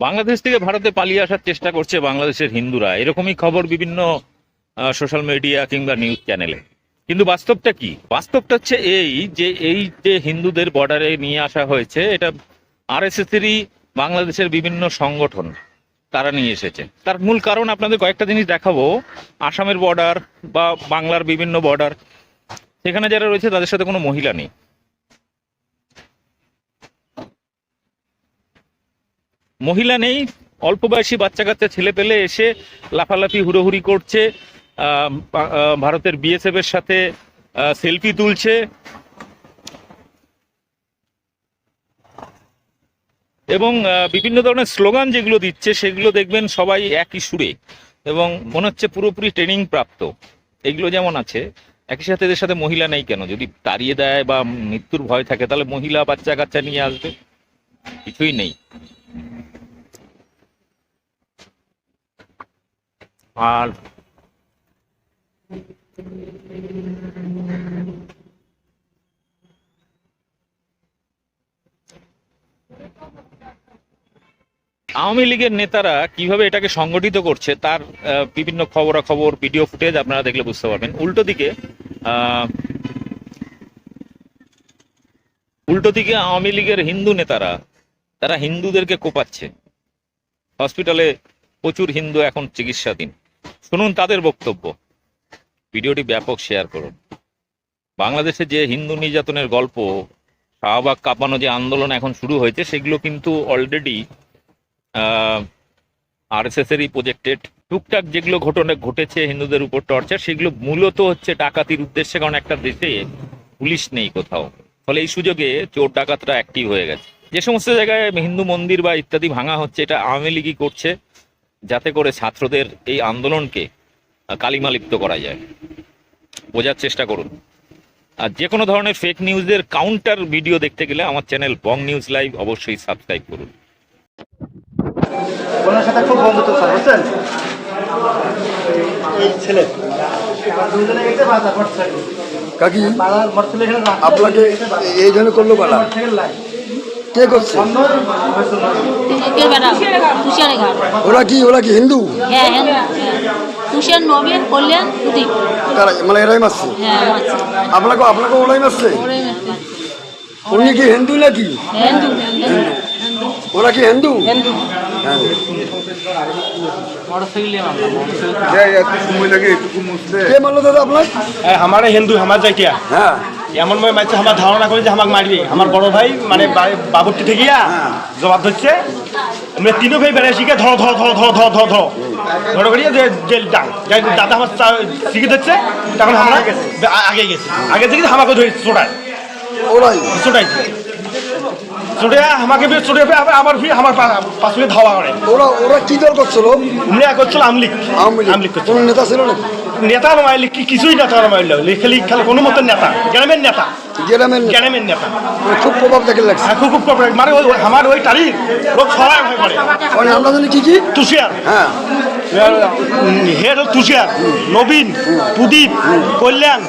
বাংলাদেশ থেকে ভারতে পালিয়ে আসার চেষ্টা করছে বাংলাদেশের হিন্দুরা, এরকমই খবর বিভিন্ন সোশ্যাল মিডিয়া কিংবা নিউজ চ্যানেলে। কিন্তু বাস্তবটা কি? বাস্তবটা হচ্ছে এই যে হিন্দুদের বর্ডারে নিয়ে আসা হয়েছে, এটা আরএসএস এরই বাংলাদেশের বিভিন্ন সংগঠন তারা নিয়ে এসেছে। তার মূল কারণ আপনাদের কয়েকটা জিনিস দেখাবো। আসামের বর্ডার বা বাংলার বিভিন্ন বর্ডার, সেখানে যারা রয়েছে তাদের সাথে কোনো মহিলা নেই। মহিলা নেই, অল্প বয়সী বাচ্চা কাচ্চা ছেলে পেলে এসে লাফালাফি হুড়োহুড়ি করছে, ভারতের বিএসএফ এর সাথে সেলফি তুলছে এবং বিভিন্ন ধরনের স্লোগান যেগুলো দিচ্ছে সেগুলো দেখবেন সবাই একই সুরে এবং মনে হচ্ছে পুরোপুরি ট্রেনিং প্রাপ্ত। এগুলো যেমন আছে, একই সাথে এদের সাথে মহিলা নেই কেন? যদি তাড়িয়ে দেয় বা মৃত্যুর ভয় থাকে তাহলে মহিলা বাচ্চা কাচ্চা নিয়ে আসবে? কিছুই নেই। আর আওয়ামী লীগের নেতারা কিভাবে এটাকে সংগঠিত করছে তার বিভিন্ন খবরাখবর, ভিডিও ফুটেজ আপনারা দেখলে বুঝতে পারবেন। উল্টো দিকে আওয়ামী লীগের হিন্দু নেতারা, তারা হিন্দুদেরকে কোপাচ্ছে। হসপিটালে প্রচুর হিন্দু এখন চিকিৎসাধীন। শুনুন তাদের বক্তব্য। ভিডিওটি ব্যাপক শেয়ার করুন। বাংলাদেশে যে হিন্দু নির্যাতনের গল্প, শাহবাগ কাঁপানো যে আন্দোলন এখন শুরু হয়েছে, সেগুলো কিন্তু অলরেডি আরএসএস এরই প্রজেক্টেড। টুকটাক যেগুলো ঘটনা ঘটেছে হিন্দুদের উপর টর্চার, সেগুলো মূলত হচ্ছে ডাকাতির উদ্দেশ্যে, কারণ একটা দেশে পুলিশ নেই কোথাও। ফলে এই সুযোগে চোর ডাকাতরা অ্যাক্টিভ হয়ে গেছে। যে সমস্ত জায়গায় হিন্দু মন্দির বা ইত্যাদি ভাঙা হচ্ছে, এটা আওয়ামী লীগই করছে, যাতে করে ছাত্রদের এই আন্দোলনকে কালিমালিপ্ত করা যায়। বোঝার চেষ্টা করুন। আর যে কোনো ধরনের ফেক নিউজের কাউন্টার ভিডিও দেখতে গেলে আমার চ্যানেল বং নিউজ লাইভ অবশ্যই সাবস্ক্রাইব করুন। ওনার সাথে খুব বন্ধুত্ব স্যার, বুঝছেন? এই ছেলে কাকি আপনাকে এই জন্য করলো পালা কে করছে? ওরা কি হিন্দু? তুষার নবীন কল্যাণ প্রদীপ, মানে এরাই মারছে আপনাকে ওরাই মারছে? উনি কি হিন্দু নাকি? ওরা কি হিন্দু? কে মারলো দাদা আপনার? আমার হিন্দু, আমার যাইটিয়া। হ্যাঁ, এমন মারছে আমার ধারণা করি যে আমাকে মারবে। আমার বড় ভাই মানে বাবুরটি থেকে জবাব ধরছে, আমরা তিনও ভাই বেড়ে শিখে ধরো ধরো ধরো ধরো ধরো ধরো ধরো ধরো করিয়ে যে দাদা আমার শিখে ধরছে, তখন আমরা আগে গেছি। আগে থেকে আমাকে ধরে চোটায় চোটাইছে, চোটে আমাকে চোটে আমার আমার পাশে ধাওয়া করে। ওরা কি দল করছিল? করছিল আমলিক কোন নেতা ছিল না? নেতা মারলি কিছুই নেতা মারল, খালি কোনো মতো নেতা, গ্রামের নেতা, গ্রামের নেতা। খুব প্রভাব দেখে লাগছে। খুব প্রভাব, মানে আমার ওই তারিখ লোক সবাই ভয় করে। আমরা জানি কি তুষার, হ্যাঁ, হেড তুষার, নবীন, প্রদীপ, কল্যাণ,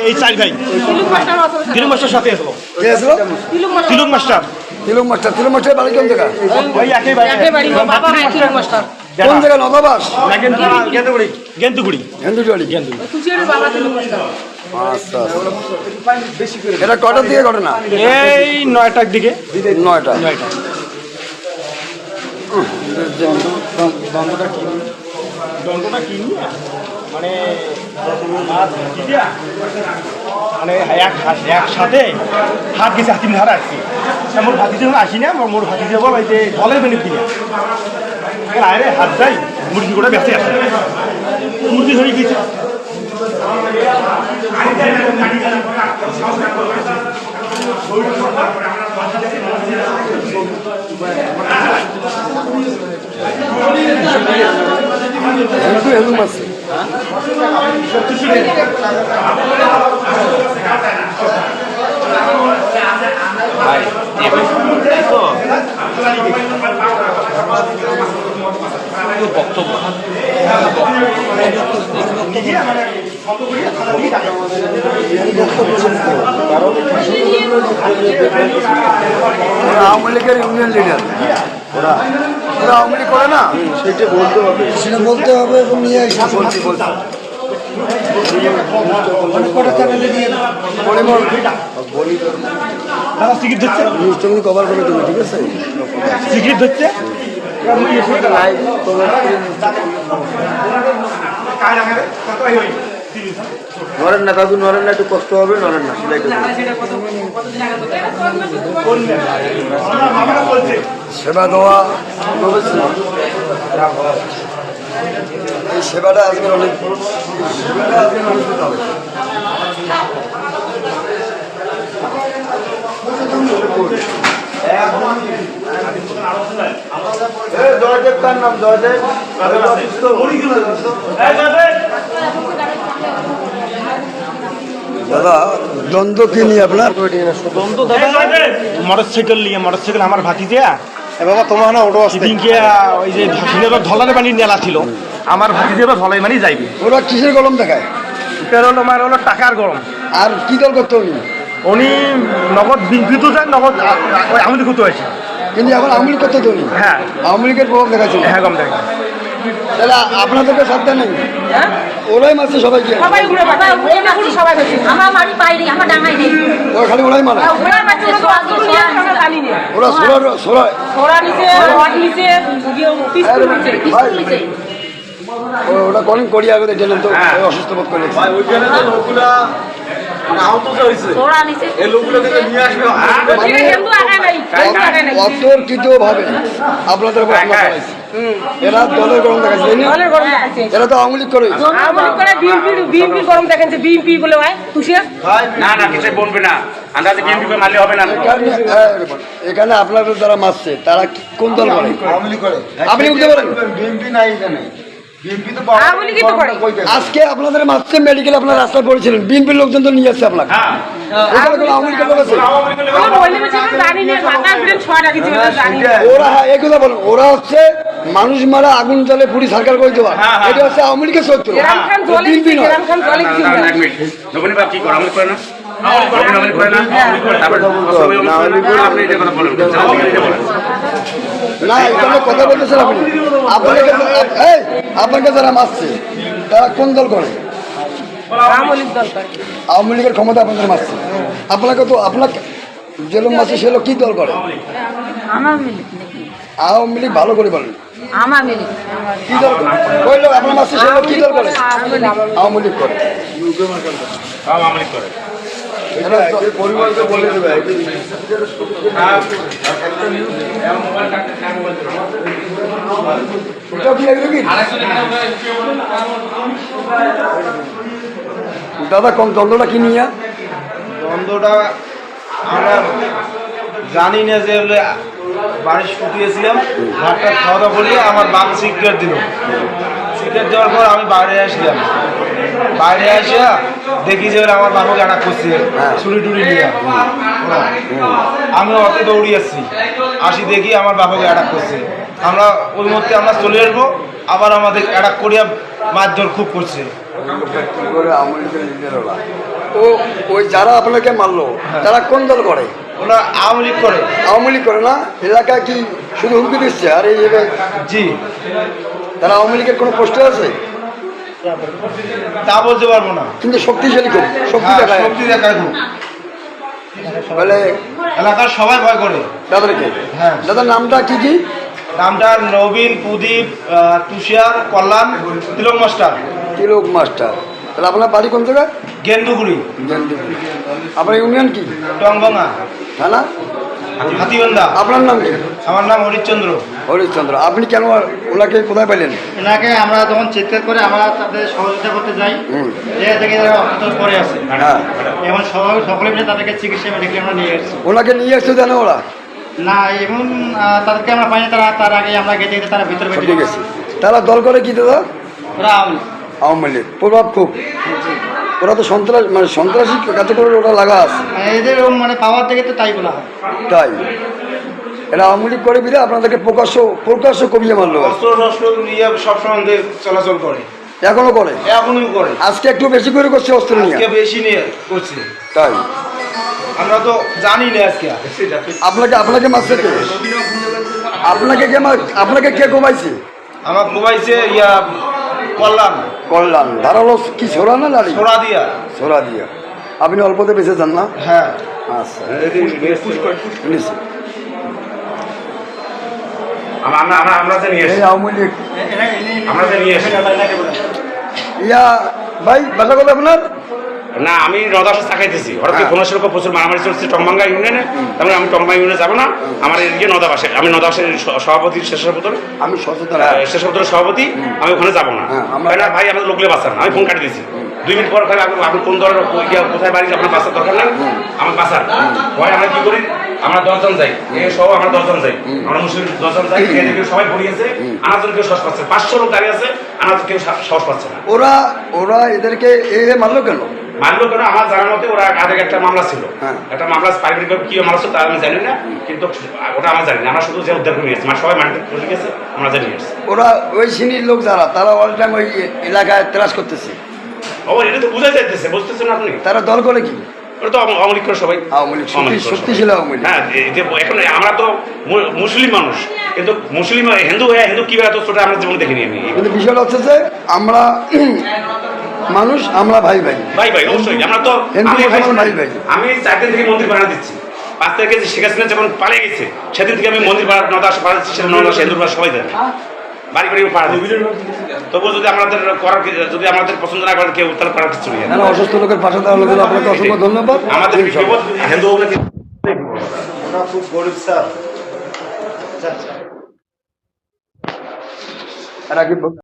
এই চার ভাই। তিলক মাস্টার সাথে আসলো। তিলক মাস্টার বাড়ি কোন জায়গা? কোন জায়গা? নবাবাস, গেন্দুগুড়ি। আচ্ছা, এটা কটার দিকে ঘটনা? এই 9টার দিকে। 9টা। দণ্ডটা কি মানে একসাথে হাত গেছে, হাতি হারা আসছি। মোর ভাতি যখন আসি না, মোর ভাতি যাবো জলের বেনির দিকে আরে হাত যাই, মুরগি করে বেঁচে আসে, মুরগি ধরে গেছে। হিন্দু মারছে। বক্তব্য আওয়ামী লীগের ইউনিয়ন লিডার, ওরা আওয়ামী লীগ করে না, সেটা বলতে হবে, সেটা বলতে হবে এবং নিয়ে এসে বলছি কভার করে দেবে, ঠিক আছে? সিগারেট ধরছে নরেন না দাদু, নরেন না, একটু কষ্ট হবে, নরেন না সেবা দেওয়া, এই সেবাটা আজকে অনেক নাম দাদা দ্বন্দ্ব কি নিয়ে আপনার? মোটরসাইকেল নিয়ে, মোটরসাইকেল আমার ভাতিজা বাবা তোমার না ওটা সেদিনকে ওই যে ধলারে বাড়ির নেলা ছিল, আমার ভাতিজা ধলাই মানি যাইবে। ওরা কিসের গরম দেখায়? এটা হলো আমার হলো টাকার গরম। আর কি দল করতে উনি? উনি নগদ বিনফিত যায়, নগদ আমি লিখতে হয়েছে, কিন্তু এখন আওয়ামী লীগ করতে তো উনি। হ্যাঁ আওয়ামী লীগের প্রভাব দেখাচ্ছিল। হ্যাঁ কম দেখে। তাহলে আপনাদেরকে সাথে নেই, ওরাই মারছে সবাইকে। ওরা খালি ওরাই মারে, ওরা ওটা করেন করিয়া আগে গেলেন তো অসুস্থ বোধ করে। অতর্কিত ভাবে আপনাদের উপর হামলা চালাইছে। এরা দলের গরম দেখাচ্ছে, এরা তো আওয়ামী লীগ করে। এখানে আপনাদের যারা মারছে তারা কোন দল করে? আপনি বুঝতে পারেন? আজকে আপনাদের মারছে মেডিকেল, আপনার রাস্তায় পড়েছিলেন, বিএনপির লোকজন তো নিয়ে আসছে আপনাকে। আওয়ামী লীগের লোক আছে ওরা, হ্যাঁ এগুলো বলেন, ওরা হচ্ছে মানুষ মারা আগুন জলে পুরি সরকার করে দেওয়া, এটা হচ্ছে আওয়ামী লীগের সত্য, বিএনপি নয়। না এখানে কথা বলতেছেন আপনি, আপনাকে যারা মারছে তারা কোন দল করে? আওয়ামী লীগের ক্ষমতা আপনাদের মারছে, আপনাকে তো আপনাকে যে লোক মারছে সে লোক কি দল করে? আওয়ামী লীগ ভালো করে বলেন, কি দল করে? ওই লোক আপনার মারছে সে লোক কি দল করে? আওয়ামী লীগ করে। পরিবারকে বলে দেবে দাদা। কম দ্বন্দ্বটা কি নিয়ে? দ্বন্দ্বটা আমরা জানি না, যে বাড়ি শুকিয়েছিলাম, ভাতটা খাওয়া দাওয়া করলে আমার বাপ সিগারেট দিল। সিগারেট দেওয়ার পর আমি বাইরে আসলাম, বাইরে আসিয়া দেখি যে আমার বাবাকে অ্যাটাক করছে ছুরি টুরি নিয়ে। আমি অত দৌড়ি আসি দেখি আমার বাবাকে অ্যাটাক করছে। আমরা ওই মধ্যে আমরা চলে আসবো, আবার আমাদের অ্যাটাক করিয়া মারধর খুব করছে। ও ওই যারা আপনাকে মারলো তারা কোন দল করে? ওরা আওয়ামী লীগ করে। আওয়ামী লীগ করে না? এলাকায় কি শুধু হুমকি দিচ্ছে? আর এই জি, তারা আওয়ামী লীগের কোনো পোস্টে আছে? তা বলতে পারবো না, কিন্তু শক্তিশালী খুব, শক্তি দেখায়, শক্তি দেখায় খুব। বলে এলাকার সবাই ভয় করে তাদেরকে। হ্যাঁ। দাদার নামটা কি কি? নামটা নবীন, প্রদীপ, তুষার, কল্যাণ, তিলক মাস্টার। তিলক মাস্টার। তাহলে আপনার বাড়ি কোন জায়গায়? গেন্দুগুড়ি। আপনার ইউনিয়ন কি? টংভাঙা থানা হাতিবান্ধা। আপনার নাম কি? আমার নাম হরিশ্চন্দ্র। হরিশ্চন্দ্র। আপনি কেন ওনাকে কোথায় পেলেন? এনাকে আমরা যখন চিৎকার করে আমরা তাদের সহযোগিতা করতে যাই, দেখি পরে আছে। হ্যাঁ, এখন সকলে মিলে তাদেরকে চিকিৎসা মেডিকেলে আমরা নিয়ে এসেছি। ওনাকে নিয়ে আসছে জানো ওরা? না, এবং তাদেরকে আমরা পাইনি, তার আগে আমরা গেটে গেতে তারা ভিতরে ঠিক আছে। তারা দল করে কি দাদা? ওরা আওয়ামী লীগ প্রভাব খুব। ওরা তো সন্ত্রাস, মানে সন্ত্রাসী কাছে করে ওরা লাগা আছে এদের, মানে পাওয়ার থেকে তো তাই বলা হয়। তাই এরা আওয়ামী লীগ করে বিধে আপনাদেরকে প্রকাশ্য কমিয়ে মারলো। অস্ত্র শস্ত্র নিয়ে সবসময় চলাচল করে। এখনো করে? এখনই করে। আজকে একটু বেশি করে করছে অস্ত্র নিয়ে। আজকে বেশি নিয়ে করছে, তাই আমরা তো জানি না আজকে। আপনাকে মারছে কে? আপনাকে কে ঘুমাইছে? আমার ঘুমাইছে কল্যাণ। ধারালো কি ছোড়া না লাড়ি? ছোড়া দিয়া। ছোড়া দিয়া। আপনি অল্পতে বেঁচে যান না? হ্যাঁ। আচ্ছা, এই আওয়ামী লীগ ইয়া ভাই বাসা কথা আপনার? না, আমি নদাসে চাকাইতেছি। ওরা কি কোনো সেরকম প্রচুর মারামারি চলছে টমবাঙ্গা ইউনিয়নে, তারপরে আমি টমবাঙ্গা ইউনিয়নে যাবো না। আমার এদিকে নদাবাসে, আমি নদাবাসের সভাপতি, আমি সচেতন শেষের সভাপতি, আমি ওখানে যাবো না। না ভাই, আমাদের লোকলে বাঁচান, আমি ফোন কাটি দিয়েছি। 2 মিনিট পর আপনি কোন দলের কোথায় বাড়ি, আপনার বাঁচার দরকার নাই, আমার বাঁচার ভয়। আমরা কি করি, আমরা 10 জন যাই, সহ আমরা 10 জন যাই, আমরা মুসলিম 10 জন যাই, এদিকে সবাই পড়িয়েছে, আনার জন্য কেউ সাহস পাচ্ছে, 500 লোক দাঁড়িয়ে আছে, আনার কেউ সাহস পাচ্ছে না। ওরা এদেরকে মারলো কেন? মারলো কেন আমার জানার মতে, ওরা আগে একটা মামলা ছিল, একটা মামলা পারিবারিক কি মামলা ছিল তা আমি জানি না, কিন্তু ওটা আমরা জানি না। আমরা শুধু যে উদ্ধার করে নিয়েছি, মানে সবাই মাটিতে পড়ে গেছে, আমরা জানি নিয়েছি। ওরা ওই শ্রেণীর লোক যারা, তারা অল টাইম ওই এলাকায় ত্রাস করতেছে। এটা তো বোঝা যাইতেছে, বুঝতেছেন আপনি? তারা দল করে কি? ওরা তো আওয়ামী লীগ করে সবাই, আওয়ামী লীগ শক্তিশালী আওয়ামী লীগ। হ্যাঁ, এখন আমরা তো মুসলিম মানুষ, কিন্তু মুসলিম হিন্দু হয়ে হিন্দু কি এত ছোট আমরা জীবনে দেখিনি আমি। কিন্তু বিষয়টা হচ্ছে যে আমরা মানুষ, আমরা ভাই অবশ্যই। আমরা তো আমি 4 দিন থেকে মন্দির বানা দিচ্ছি। 5 তারিখে শেখ হাসিনা যখন পালিয়ে গেছে, সেদিন থেকে আমি মন্দির পাড়া নদাস পাড়া দিচ্ছি, সেটা নদাস হিন্দুর পাড়া সবাই দেয়, বাড়ি বাড়ি পাড়া দিচ্ছি। তবুও যদি আমাদের পছন্দ না করেন কেউ, তাহলে করার কিছু নেই। অসুস্থ লোকের পাশে দাঁড়ানোর জন্য আপনাকে অসংখ্য ধন্যবাদ। আমাদের হিন্দু খুব গরিব স্যার। আর আগে